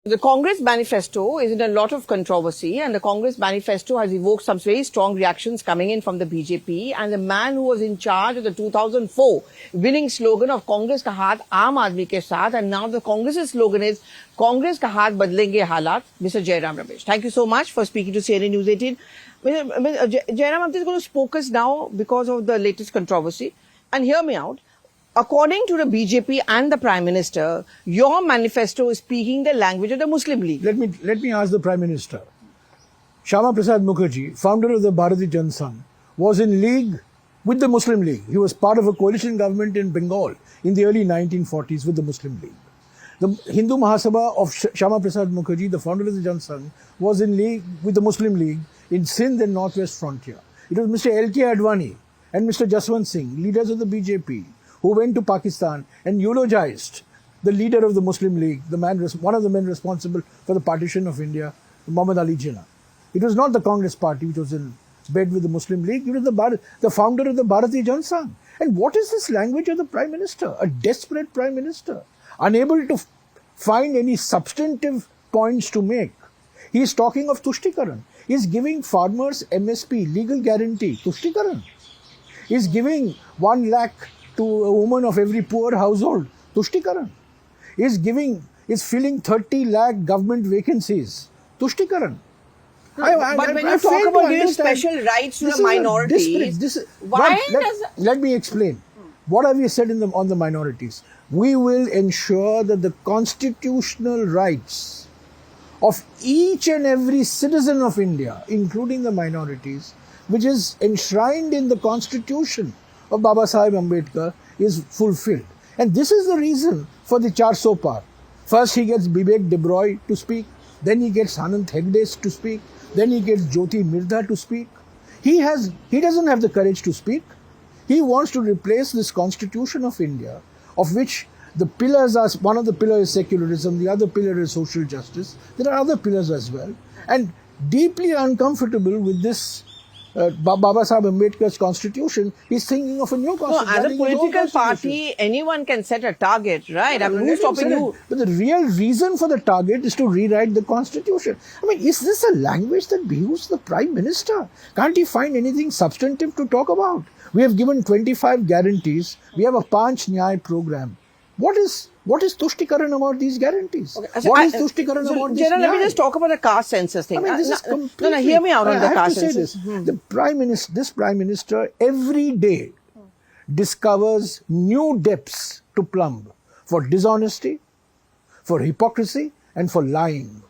The Congress Manifesto is in a lot of controversy, and the Congress Manifesto has evoked some very strong reactions coming in from the BJP. And the man who was in charge of the 2004 winning slogan of Congress ka haath aam aadmi ke saath, and now the Congress's slogan is Congress ka haath badlenge halat, Mr. Jairam Ramesh. Thank you so much for speaking to CNN News 18. Jairam, I'm just going to focus now because of the latest controversy, and hear me out. According to the BJP and the Prime Minister, your manifesto is speaking the language of the Muslim League. Let me ask the Prime Minister. Shyama Prasad Mukherjee, founder of the Bharatiya Janata Sangh, was in league with the Muslim League. He was part of a coalition government in Bengal in the early 1940s with the Muslim League. The Hindu Mahasabha of Shyama Prasad Mukherjee, the founder of the Janata Sangh, was in league with the Muslim League in Sindh and Northwest Frontier. It was Mr. L.K. Advani and Mr. Jaswant Singh, leaders of the BJP, who went to Pakistan and eulogized the leader of the Muslim League, one of the men responsible for the partition of India, Muhammad Ali Jinnah. It was not the Congress party which was in bed with the Muslim League, it was the founder of the Bharatiya Janata Sangh. And what is this language of the Prime Minister? A desperate Prime Minister, unable to find any substantive points to make. He is talking of Tushtikaran. He is giving farmers MSP, legal guarantee, Tushtikaran. He is giving 1 lakh to a woman of every poor household, Tushtikaran. Is filling 30 lakh government vacancies, Tushtikaran. But when you talk about giving special rights to the minorities, let me explain. What have we said on the minorities? We will ensure that the constitutional rights of each and every citizen of India, including the minorities, which is enshrined in the Constitution of Baba Sahib Ambedkar, is fulfilled. And this is the reason for the Charso Par. First he gets Bibek Debroy to speak, then he gets Anant Hegde to speak, then he gets Jyoti Mirda to speak. He doesn't have the courage to speak. He wants to replace this Constitution of India, of which the pillars are, one of the pillars is secularism, the other pillar is social justice. There are other pillars as well. And deeply uncomfortable with this Baba Sahib Ambedkar's constitution, he's thinking of a new constitution. No, as a political party, anyone can set a target, right? I mean, who's stopping you? But the real reason for the target is to rewrite the constitution. I mean, is this a language that behooves the Prime Minister? Can't he find anything substantive to talk about? We have given 25 guarantees. We have a Panch Nyay program. What is Tushtikaran about these guarantees? Okay, so what is Tushtikaran about this? Let me just talk about the caste census thing. I mean, this is completely... No, hear me out on the caste census. This Prime Minister every day discovers new depths to plumb for dishonesty, for hypocrisy, and for lying.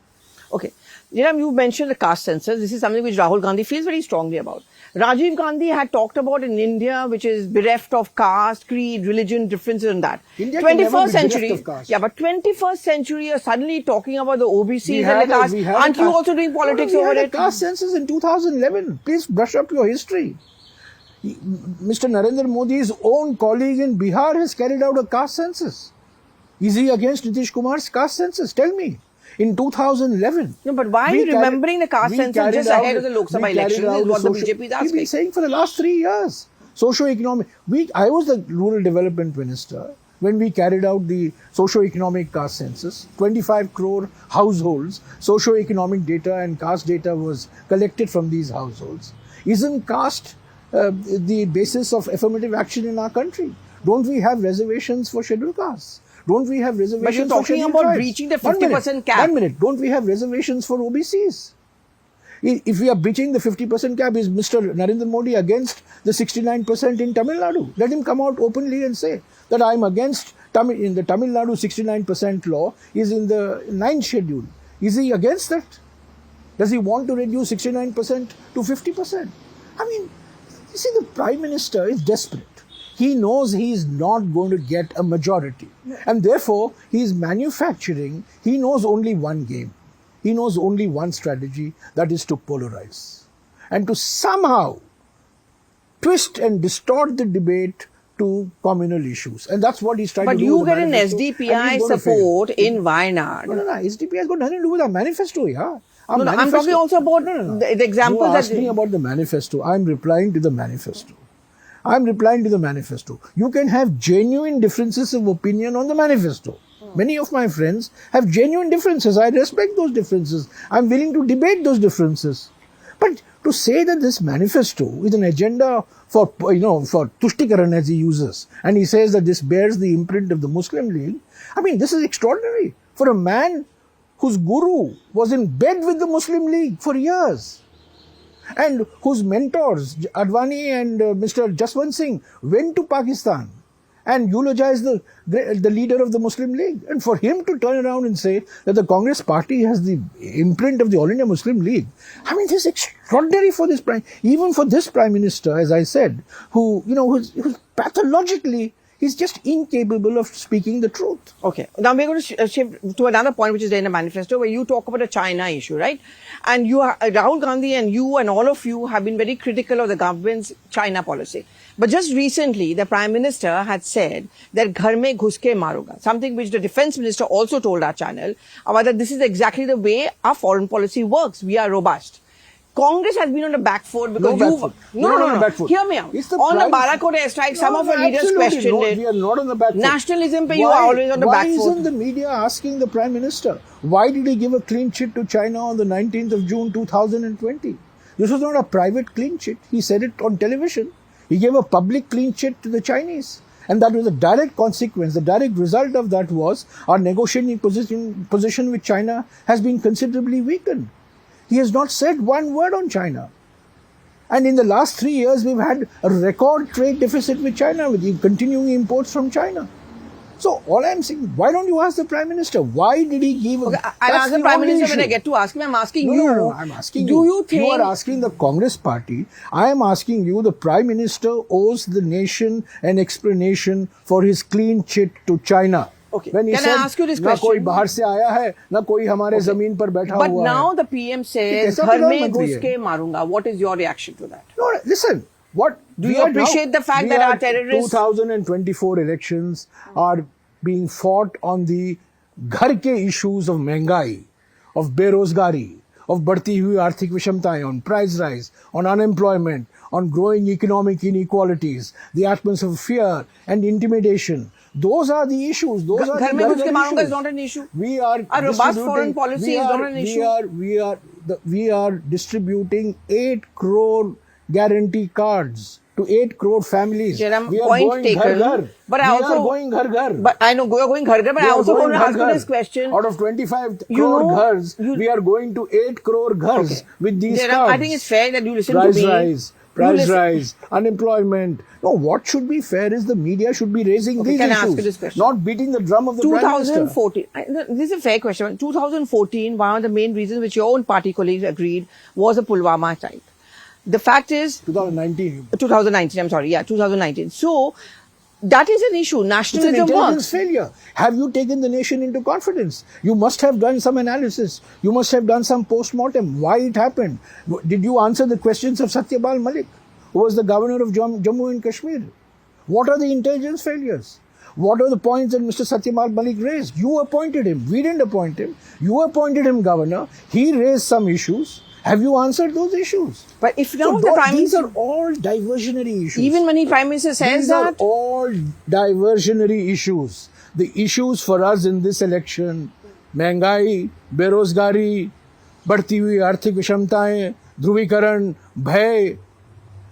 Okay. Jairam, you mentioned the caste census. This is something which Rahul Gandhi feels very strongly about. Rajiv Gandhi had talked about in India, which is bereft of caste, creed, religion, differences and that. India 21st century. Yeah, but 21st century, you're suddenly talking about the OBCs and the caste. Aren't you also doing politics over it? We had a caste census in 2011. Please brush up your history. Mr. Narendra Modi's own colleague in Bihar has carried out a caste census. Is he against Nitish Kumar's caste census? Tell me. In 2011. No, but why are you remembering the caste census just ahead of the Lok Sabha elections is what the BJP is asking. We've been saying for the last 3 years. Socio-economic. I was the rural development minister when we carried out the socio-economic caste census. 25 crore households, socio-economic data and caste data was collected from these households. Isn't caste the basis of affirmative action in our country? Don't we have reservations for scheduled castes? Don't we have reservations? But you're talking about breaching the 50% cap. 1 minute. Don't we have reservations for OBCs? If we are breaching the 50% cap, is Mr. Narendra Modi against the 69% in Tamil Nadu? Let him come out openly and say that I am against in the Tamil Nadu 69% law is in the 9th schedule. Is he against that? Does he want to reduce 69% to 50%? I mean, you see, the Prime Minister is desperate. He knows he is not going to get a majority. And therefore, he is manufacturing, he knows only one game. He knows only one strategy, that is to polarize. And to somehow twist and distort the debate to communal issues. And that's what he's trying to do. But you get an SDPI support in Wayanad. No. SDPI has got nothing to do with our manifesto, yeah. No, I'm talking also about the example that... You asked me about the manifesto. I'm replying to the manifesto. You can have genuine differences of opinion on the manifesto. Many of my friends have genuine differences. I respect those differences. I'm willing to debate those differences. But to say that this manifesto is an agenda for Tushtikaran, as he uses, and he says that this bears the imprint of the Muslim League, I mean, this is extraordinary for a man whose guru was in bed with the Muslim League for years, and whose mentors, Advani and Mr. Jaswant Singh, went to Pakistan and eulogized the leader of the Muslim League. And for him to turn around and say that the Congress party has the imprint of the All India Muslim League, I mean, this is extraordinary for this even for this Prime Minister, as I said, who's pathologically, he's just incapable of speaking the truth. Okay. Now we're going to shift to another point which is there in the manifesto, where you talk about the China issue, right? And Rahul Gandhi and you and all of you have been very critical of the government's China policy. But just recently, the Prime Minister had said that ghar mein ghus ke marunga, something which the Defence Minister also told our channel about that this is exactly the way our foreign policy works. We are robust. Congress has been on the back foot because no. Hear me out. On the Balakot airstrike, some of your leaders questioned it. We are not on the back foot. Nationalism, you are always on the back foot. Why isn't the media asking the Prime Minister? Why did he give a clean chit to China on the 19th of June 2020? This was not a private clean chit. He said it on television. He gave a public clean chit to the Chinese. And that was a direct consequence. The direct result of that was our negotiating position with China has been considerably weakened. He has not said one word on China. And in the last 3 years, we've had a record trade deficit with China, with continuing imports from China. So all I'm saying, why don't you ask the Prime Minister? Why did he give... Okay, I'll ask the Prime Minister when I get to ask him. I'm asking you. No, I'm asking do you think... You are asking the Congress party. I am asking you, the Prime Minister owes the nation an explanation for his clean chit to China. Okay. When he Can said, I ask you this question? ना कोई बाहर से आया है, ना कोई हमारे जमीन पर बैठा हुआ है. But now the PM says, घर में घुस के मारूंगा. What is your reaction to that? No, listen. What do you appreciate the fact that our terrorists... 2024 elections are being fought on the घर के issues of महंगाई, of बेरोजगारी, of बढ़ती हुई आर्थिक विषमताएं, on price rise, on unemployment, on growing economic inequalities, the atmosphere of fear and intimidation. Those are the issues. Those are the issues. Is not an issue. We are a robust foreign policy is not an issue. We are distributing 8 crore guarantee cards to 8 crore families. Jairam, we are point going taken. Ghar. But we I also are going ghar. But I know you are going ghar, but I also want to ask you this question. Out of 25 crore ghars, we are going to 8 crore ghars with these Jairam, cards. I think it's fair that you listen to me. Price rise, unemployment. No, what should be fair is the media should be raising these issues. Can I ask you this question? Not beating the drum of the Prime Minister. 2014. This is a fair question. 2014, one of the main reasons which your own party colleagues agreed was a Pulwama attack. The fact is... 2019, I'm sorry. Yeah, 2019. So, that is an issue. Nationalism It's an intelligence works. failure. Have you taken the nation into confidence? You must have done some analysis. You must have done some post-mortem. Why it happened? Did you answer the questions of Satyapal Malik, who was the governor of Jammu and Kashmir? What are the intelligence failures? What are the points that Mr. Satyapal Malik raised? You appointed him. We didn't appoint him. You appointed him governor. He raised some issues. Have you answered those issues? But if now the Prime These Minister... are all diversionary issues. Even when the Prime Minister says these that... These are all diversionary issues. The issues for us in this election, महंगाई, बेरोजगारी, बढ़ती हुई आर्थिक विषमताएं, ध्रुवीकरण, भय,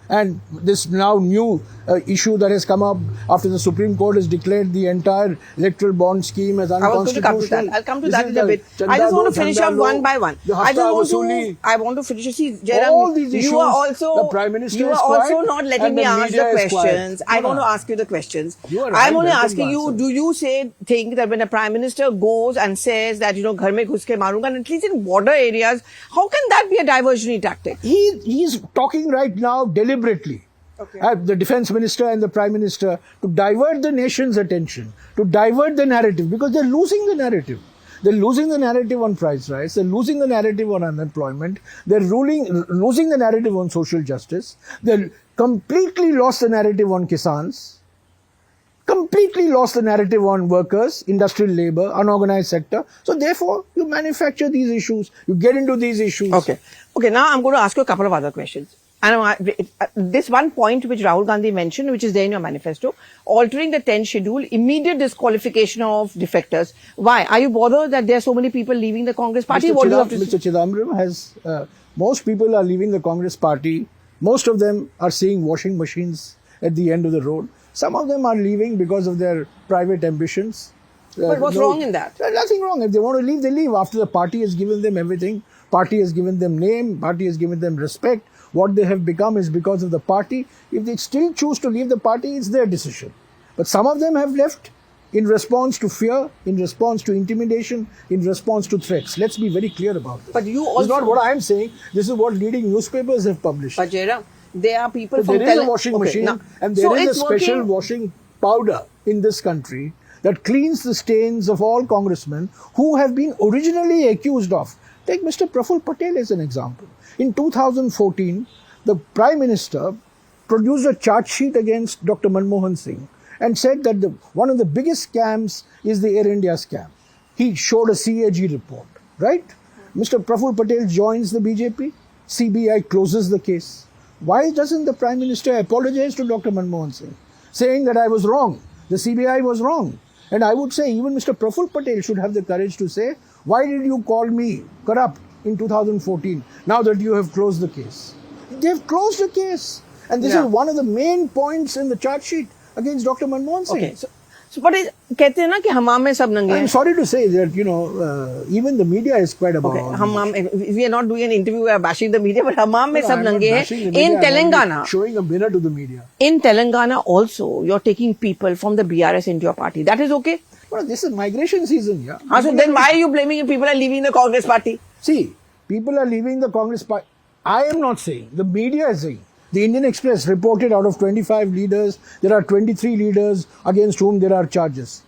and this now new issue that has come up after the Supreme Court has declared the entire electoral bond scheme as unconstitutional. I'll come to that in a bit. I just want to finish up one by one. I want to finish. See, Jairam, all these issues, you are also, the Prime Minister you are also not letting me ask the questions. I want to ask you the questions. I'm only asking you, do you think that when a Prime Minister goes and says that, ghar mein ghus ke marunga, and at least in border areas, how can that be a diversionary tactic? He's talking right now deliberately. Okay. The Defence Minister and the Prime Minister to divert the nation's attention, to divert the narrative, because they're losing the narrative. They're losing the narrative on price rise, they're losing the narrative on unemployment, they're losing the narrative on social justice, they're completely lost the narrative on Kisans, completely lost the narrative on workers, industrial labor, unorganized sector. So therefore, you manufacture these issues, you get into these issues. Okay, now I'm going to ask you a couple of other questions. And this one point which Rahul Gandhi mentioned, which is there in your manifesto, altering the 10th schedule, immediate disqualification of defectors. Why? Are you bothered that there are so many people leaving the Congress party? Mr. Chidambaram has, most people are leaving the Congress party. Most of them are seeing washing machines at the end of the road. Some of them are leaving because of their private ambitions. But what's wrong in that? Nothing wrong. If they want to leave, they leave. After the party has given them everything, party has given them name, party has given them respect. What they have become is because of the party. If they still choose to leave the party, it's their decision. But some of them have left in response to fear, in response to intimidation, in response to threats. Let's be very clear about this. But you also... This is not what I'm saying. This is what leading newspapers have published. But Jairam, there are people from... There is a washing machine and there is a special washing powder in this country that cleans the stains of all congressmen who have been originally accused of. Take Mr. Praful Patel as an example. In 2014, the Prime Minister produced a charge sheet against Dr. Manmohan Singh and said that one of the biggest scams is the Air India scam. He showed a CAG report, right? Mr. Praful Patel joins the BJP, CBI closes the case. Why doesn't the Prime Minister apologize to Dr. Manmohan Singh, saying that I was wrong, the CBI was wrong? And I would say even Mr. Praful Patel should have the courage to say, why did you call me corrupt in 2014, now that you have closed the case? They have closed the case. And this is one of the main points in the charge sheet against Dr. Manmohan Singh. Okay. So but कहते हैं ना कि हमाम में सब नंगे हैं. I'm sorry to say that, even the media is quite about we are not doing an interview, we are bashing the media, but हमाम में सब नंगे हैं. In Telangana, showing a mirror to the media. In Telangana also, you're taking people from the BRS into your party. That is okay? Well, this is migration season, yeah. So then why are you blaming if people are leaving the Congress party? See, people are leaving the Congress party. I am not saying, the media is saying. The Indian Express reported out of 25 leaders, there are 23 leaders against whom there are charges.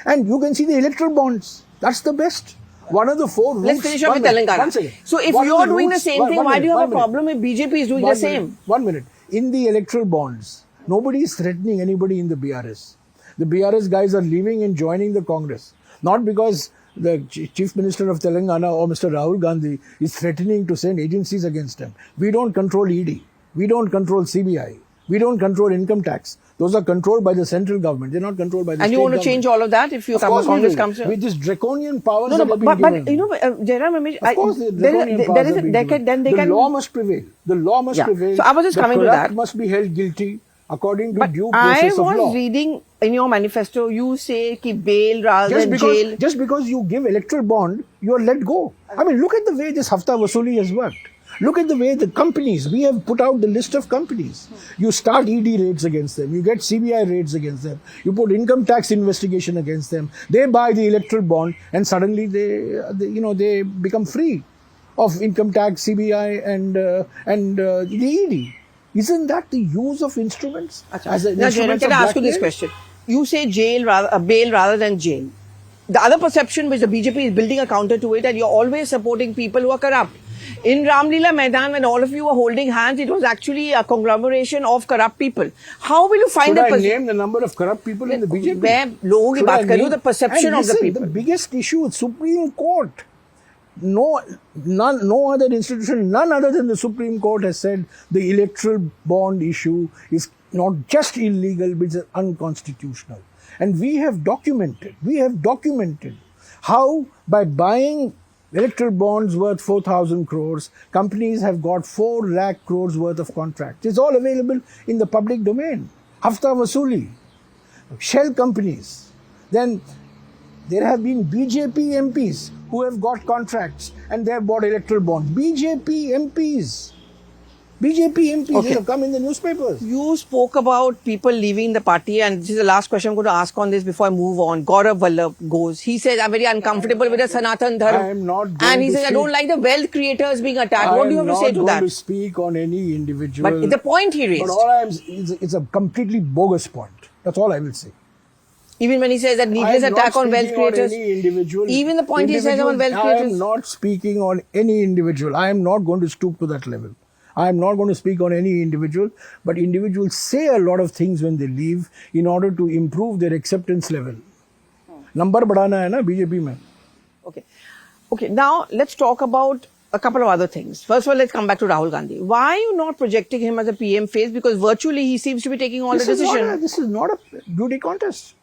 And you can see the electoral bonds. That's the best. One of the four routes. Let's finish up with Telangana. So if you're doing the same thing, why do you have a problem if BJP is doing the same? 1 minute. In the electoral bonds, nobody is threatening anybody in the BRS. The BRS guys are leaving and joining the Congress. Not because the Chief Minister of Telangana or Mr. Rahul Gandhi is threatening to send agencies against them. We don't control ED. We don't control CBI. We don't control income tax. Those are controlled by the central government. They're not controlled by the state government. And you want to change all of that if you Congress comes in? With this draconian powers that have been given. But Jairam Ramesh, of course, the draconian powers have been given. The law must prevail. The law must prevail. So I was just coming to that. The must be held guilty according to due process of law. I was reading in your manifesto, you say ki bail rather than jail. Just because you give electoral bond, you are let go. I mean, look at the way this hafta vasuli has worked. Look at the way the companies, we have put out the list of companies. You start ED raids against them. You get CBI raids against them. You put income tax investigation against them. They buy the electoral bond and suddenly they become free of income tax, CBI and the ED. Isn't that the use of instruments? Now, Jairam, can I ask you this question? You say bail rather than jail. The other perception which the BJP is building a counter to it, and you're always supporting people who are corrupt. In Ramlila Maidan, when all of you were holding hands, it was actually a conglomeration of corrupt people. How will you find Should I name the number of corrupt people in the BJP? मैं लोगों की बात कर रही हूँ, the perception of the people. The biggest issue with Supreme Court. No other institution, none other than the Supreme Court has said the electoral bond issue is not just illegal, but it's unconstitutional. And we have documented how by buying electoral bonds worth 4,000 crores, companies have got 4 lakh crores worth of contracts. It's all available in the public domain. Hafta Vasuli, shell companies. Then there have been BJP MPs who have got contracts and they have bought electoral bonds. BJP MPs they have come in the newspapers. You spoke about people leaving the party, and this is the last question I'm going to ask on this before I move on. Gaurav Vallabh goes. He says, I'm very uncomfortable with the Sanatan Dharma. I am not going And he says, I don't like the wealth creators being attacked. What do you have to say to that? I am not going to speak on any individual. But the point he raised. But all I am, it's a completely bogus point. That's all I will say. Even when he says that needless attack on wealth creators. Even the point he says on wealth creators. I am not speaking on any individual. I am not going to stoop to that level. I am not going to speak on any individual, but individuals say a lot of things when they leave in order to improve their acceptance level. Number badhana hai na BJP mein. Okay. Now let's talk about a couple of other things. First of all, let's come back to Rahul Gandhi. Why are you not projecting him as a PM face? Because virtually he seems to be taking all the decisions. This is not a beauty contest.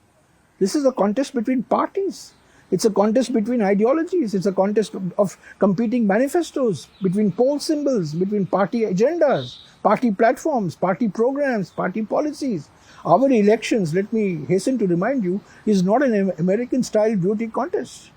This is a contest between parties. It's a contest between ideologies. It's a contest of competing manifestos, between poll symbols, between party agendas, party platforms, party programs, party policies. Our elections, let me hasten to remind you, is not an American-style beauty contest.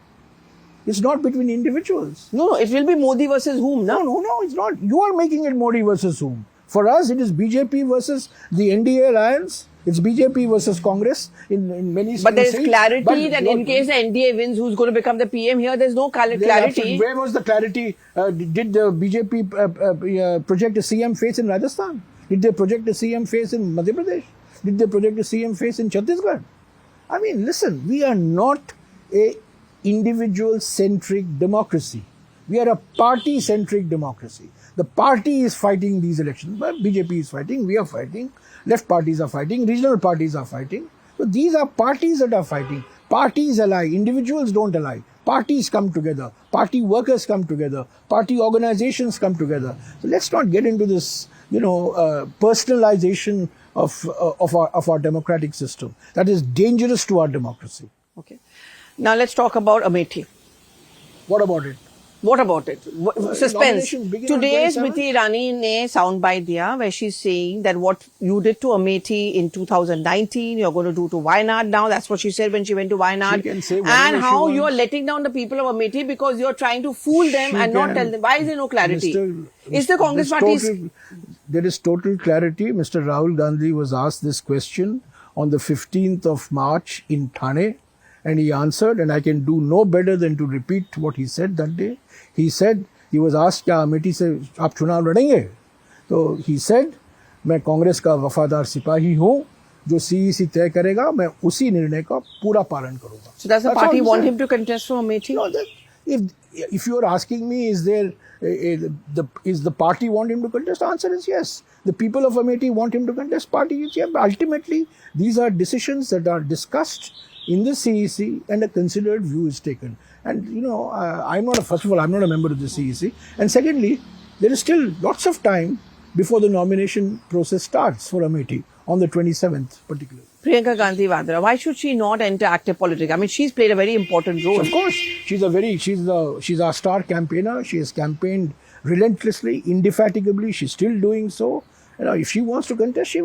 It's not between individuals. No, it will be Modi versus whom? No, it's not. You are making it Modi versus whom. For us, it is BJP versus the NDA alliance. It's BJP versus Congress in many states. But there is clarity that in case the NDA wins, who's going to become the PM here? There's no clarity. Where was the clarity? Did the BJP project a CM face in Rajasthan? Did they project a CM face in Madhya Pradesh? Did they project a CM face in Chhattisgarh? I mean, listen, we are not a individual-centric democracy. We are a party-centric democracy. The party is fighting these elections. But BJP is fighting, we are fighting, left parties are fighting, regional parties are fighting. So these are parties that are fighting. Parties ally, individuals don't ally. Parties come together, party workers come together, party organizations come together. So let's not get into this, personalization of our democratic system. That is dangerous to our democracy. Okay. Now let's talk about Amethi. What about it? What about it? Suspense. Today, on Smriti Irani ne soundbite diya where she's saying that what you did to Amethi in 2019, you're going to do to Wayanad now. That's what she said when she went to Wayanad. She can say and how she you're letting down the people of Amethi because you're trying to fool them and not tell them. Why is there no clarity? Is the Congress party... There is total clarity. Mr. Rahul Gandhi was asked this question on the 15th of March in Thane. And he answered, and I can do no better than to repeat what he said that day. He said, he was asked, क्या अमेठी से आप चुनाव लड़ेंगे? तो he said, मैं कांग्रेस का वफादार सिपाही हूँ, जो CEC तय करेगा, मैं उसी निर्णय का पूरा पालन करूँगा. So does the party want him to contest from Amethi? No, if you are asking me, is the party want him to contest? The answer is yes. The people of Amethi want him to contest. Party is yes. But ultimately, these are decisions that are discussed in the CEC and a considered view is taken. And first of all, I'm not a member of the CEC. And secondly, there is still lots of time before the nomination process starts for Amethi on the 27th particularly. Priyanka Gandhi Vadra, why should she not enter active politics? I mean, she's played a very important role. Of course, she's our star campaigner. She has campaigned relentlessly, indefatigably. She's still doing so. If she wants to contest,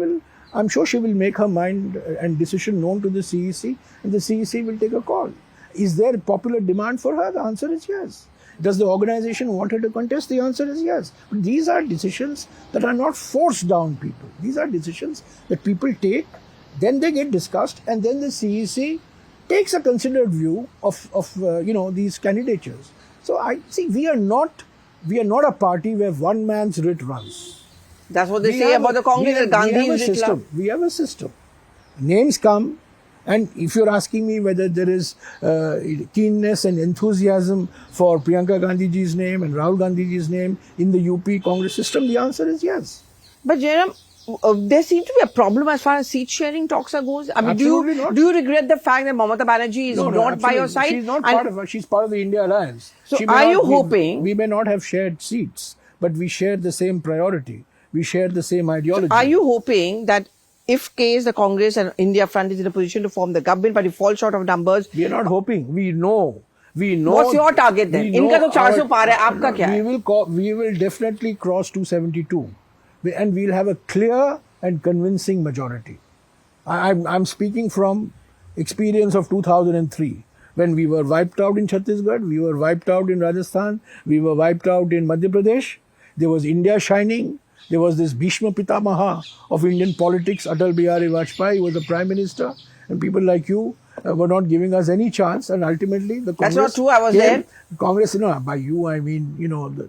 I'm sure she will make her mind and decision known to the CEC, and the CEC will take a call. Is there popular demand for her? The answer is yes. Does the organization want her to contest? The answer is yes. But these are decisions that are not forced down people. These are decisions that people take, then they get discussed, and then the CEC takes a considered view of these candidatures. So I see we are not a party where one man's writ runs. That's what they say about the Congress. We have a system. Names come, and if you're asking me whether there is keenness and enthusiasm for Priyanka Gandhiji's name and Rahul Gandhiji's name in the UP Congress system, the answer is yes. But Jairam, there seems to be a problem as far as seat sharing talks are goes. I mean, Absolutely not. Do you regret the fact that Mamata Banerjee is not by your side? She's not part of her. She's part of the India Alliance. So are you hoping... We may not have shared seats, but we share the same priority. We share the same ideology. So are you hoping that if case the Congress and India Front is in a position to form the government, but if fall short of numbers... We are not hoping. We know. What's your target then? Inka to 400 par hai, aapka kya hai? We will definitely cross 272. And we'll have a clear and convincing majority. I'm speaking from experience of 2003. When we were wiped out in Chhattisgarh, we were wiped out in Rajasthan, we were wiped out in Madhya Pradesh. There was India shining. There was this Bhishma Pitamaha of Indian politics, Atal Bihari Vajpayee, was the Prime Minister. And people like you were not giving us any chance. And ultimately, the Congress... That's not true, I was there. Congress, by you, I mean,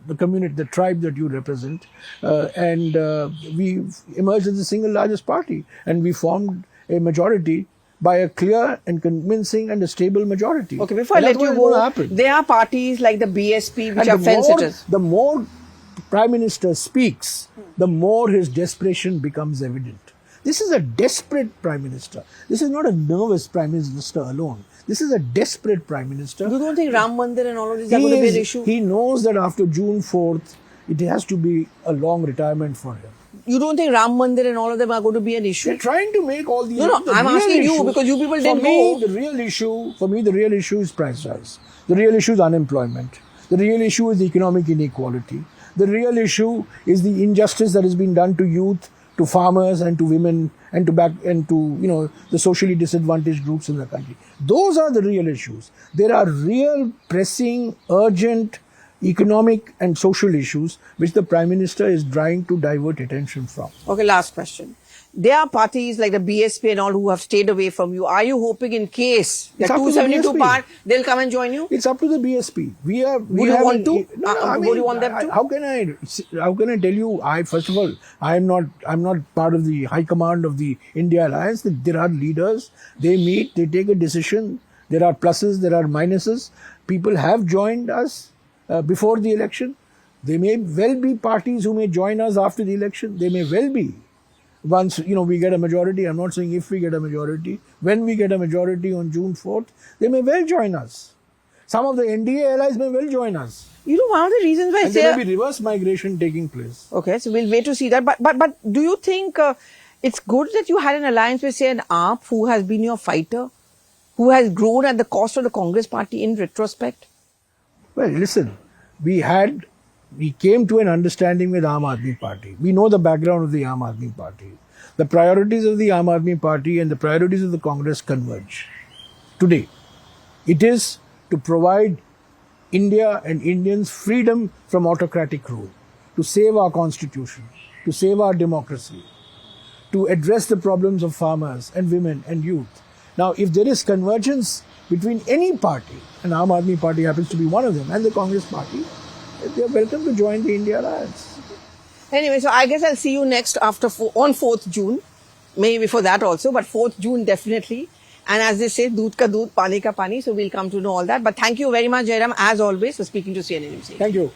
the community, the tribe that you represent. And we emerged as the single largest party. And we formed a majority by a clear and convincing and a stable majority. Okay, before I let you go, there are parties like the BSP which are fence-sitters. The more Prime Minister speaks, the more his desperation becomes evident. This is a desperate Prime Minister. This is not a nervous Prime Minister alone. This is a desperate Prime Minister. You don't think Ram Mandir and all of this are going to be an issue? He knows that after June 4th, it has to be a long retirement for him. You don't think Ram Mandir and all of them are going to be an issue? They're trying to make all these... No, I'm asking you because you people didn't know. For me, the real issue is price rise. The real issue is unemployment. The real issue is the economic inequality. The real issue is the injustice that has been done to youth, to farmers and to women and to the socially disadvantaged groups in the country. Those are the real issues. There are real, pressing, urgent economic and social issues which the Prime Minister is trying to divert attention from. Okay, last question. There are parties like the BSP and all who have stayed away from you. Are you hoping in case the 272 part, they'll come and join you? It's up to the BSP. Would you want to? Would you want them to? How can I tell you? First of all, I'm not part of the high command of the India Alliance. There are leaders. They meet. They take a decision. There are pluses. There are minuses. People have joined us before the election. There may well be parties who may join us after the election. They may well be. Once, we get a majority, I'm not saying if we get a majority, when we get a majority on June 4th, they may well join us. Some of the NDA allies may well join us. One of the reasons why there may be reverse migration taking place. Okay, so we'll wait to see that. But do you think it's good that you had an alliance with, say, an AAP who has been your fighter, who has grown at the cost of the Congress party in retrospect? Well, listen, we came to an understanding with Aam Aadmi Party. We know the background of the Aam Aadmi Party. The priorities of the Aam Aadmi Party and the priorities of the Congress converge. Today, it is to provide India and Indians freedom from autocratic rule, to save our constitution, to save our democracy, to address the problems of farmers and women and youth. Now, if there is convergence between any party, and Aam Aadmi Party happens to be one of them, and the Congress Party, they are welcome to join the India Alliance. Anyway, so I guess I'll see you next on 4th June. Maybe before that also, but 4th June definitely. And as they say, doodh ka doodh, pani ka pani. So we'll come to know all that. But thank you very much, Jairam, as always, for speaking to CNN News. Thank you.